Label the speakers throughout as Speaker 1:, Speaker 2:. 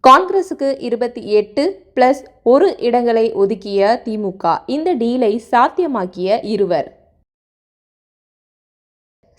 Speaker 1: காங்கிரசுக்கு 28+1 இடங்களை ஒதுக்கிய திமுக. இந்த டீலை சாத்தியமாக்கிய இருவர்.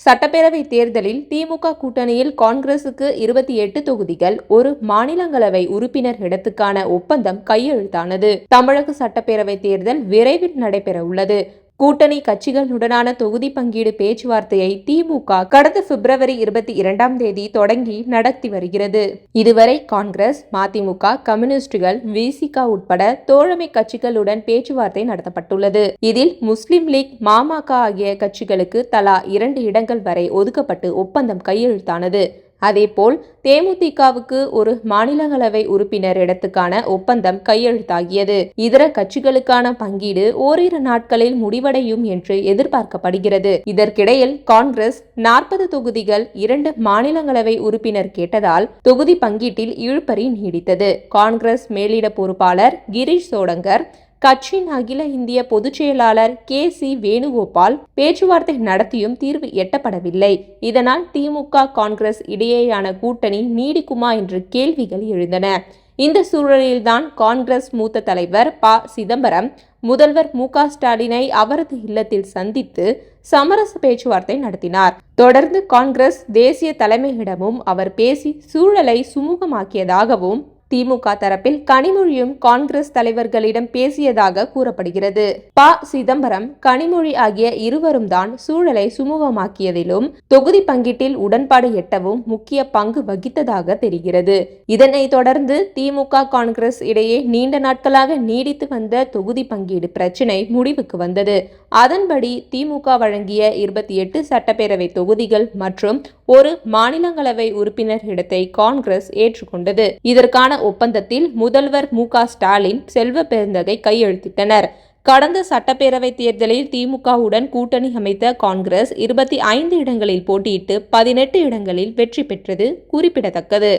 Speaker 1: சட்டப்பேரவை தேர்தலில் திமுக கூட்டணியில் காங்கிரசுக்கு 28 தொகுதிகள், ஒரு மாநிலங்களவை உறுப்பினர் இடத்துக்கான ஒப்பந்தம் கையெழுத்தானது. தமிழக சட்டப்பேரவை தேர்தல் விரைவில் நடைபெற உள்ளது. கூட்டணி கட்சிகளுடனான தொகுதி பங்கீடு பேச்சுவார்த்தையை திமுக கடந்த பிப்ரவரி 22 தொடங்கி நடத்தி வருகிறது. இதுவரை காங்கிரஸ், மதிமுக, கம்யூனிஸ்டுகள், விசிக உட்பட தோழமை கட்சிகளுடன் பேச்சுவார்த்தை நடத்தப்பட்டுள்ளது. இதில் முஸ்லிம் லீக், மமக ஆகிய கட்சிகளுக்கு தலா 2 இடங்கள் வரை ஒதுக்கப்பட்டு ஒப்பந்தம் கையெழுத்தானது. அதேபோல் தேமுதிகவுக்கு ஒரு மாநிலங்களவை உறுப்பினர் இடத்துக்கான ஒப்பந்தம் கையெழுத்தாகியது. இதர கட்சிகளுக்கான பங்கீடு ஓரிரு நாட்களில் முடிவடையும் என்று எதிர்பார்க்கப்படுகிறது. இதற்கிடையில் காங்கிரஸ் 40 தொகுதிகள், 2 மாநிலங்களவை உறுப்பினர் கேட்டதால் தொகுதி பங்கீட்டில் இழுபறி நீடித்தது. காங்கிரஸ் மேலிட பொறுப்பாளர் கிரீஷ் சோடங்கர், கட்சியின் அகில இந்திய பொதுச் செயலாளர் கே.சி. வேணுகோபால் பேச்சுவார்த்தை நடத்தியும் தீர்வு எட்டப்படவில்லை. இதனால் திமுக, காங்கிரஸ் இடையேயான கூட்டணி நீடிக்குமா என்ற கேள்விகள் எழுந்தன. இந்த சூழலில்தான் காங்கிரஸ் மூத்த தலைவர் ப. சிதம்பரம் முதல்வர் மு.க. ஸ்டாலினை அவரது இல்லத்தில் சந்தித்து சமரச பேச்சுவார்த்தை நடத்தினார். தொடர்ந்து காங்கிரஸ் தேசிய தலைமையிடமும் அவர் பேசி சூழலை சுமூகமாக்கியதாகவும் திமுக தரப்பில் கனிமொழியும் காங்கிரஸ் தலைவர்களிடம் பேசியதாக கூறப்படுகிறது. ப. சிதம்பரம், கனிமொழி ஆகிய இருவரும் தான் சூழலை சுமூகமாக்கியதிலும் தொகுதி பங்கீட்டில் உடன்பாடு எட்டவும் முக்கிய பங்கு வகித்ததாக தெரிகிறது. இதனைத் தொடர்ந்து திமுக, காங்கிரஸ் இடையே நீண்ட நாட்களாக நீடித்து வந்த தொகுதி பங்கீடு பிரச்சினை முடிவுக்கு வந்தது. அதன்படி திமுக வழங்கிய 28 சட்டப்பேரவை தொகுதிகள் மற்றும் ஒரு மாநிலங்களவை உறுப்பினர் இடத்தை காங்கிரஸ் ஏற்றுக்கொண்டது. இதற்கான ஒப்பந்தத்தில் முதல்வர் மு.க. ஸ்டாலின், செல்வ பெருந்தகை கையெழுத்திட்டனர். கடந்த சட்டப்பேரவை தேர்தலில் திமுகவுடன் கூட்டணி அமைத்த காங்கிரஸ் 25 இடங்களில் போட்டியிட்டு 18 இடங்களில் வெற்றி பெற்றது குறிப்பிடத்தக்கது.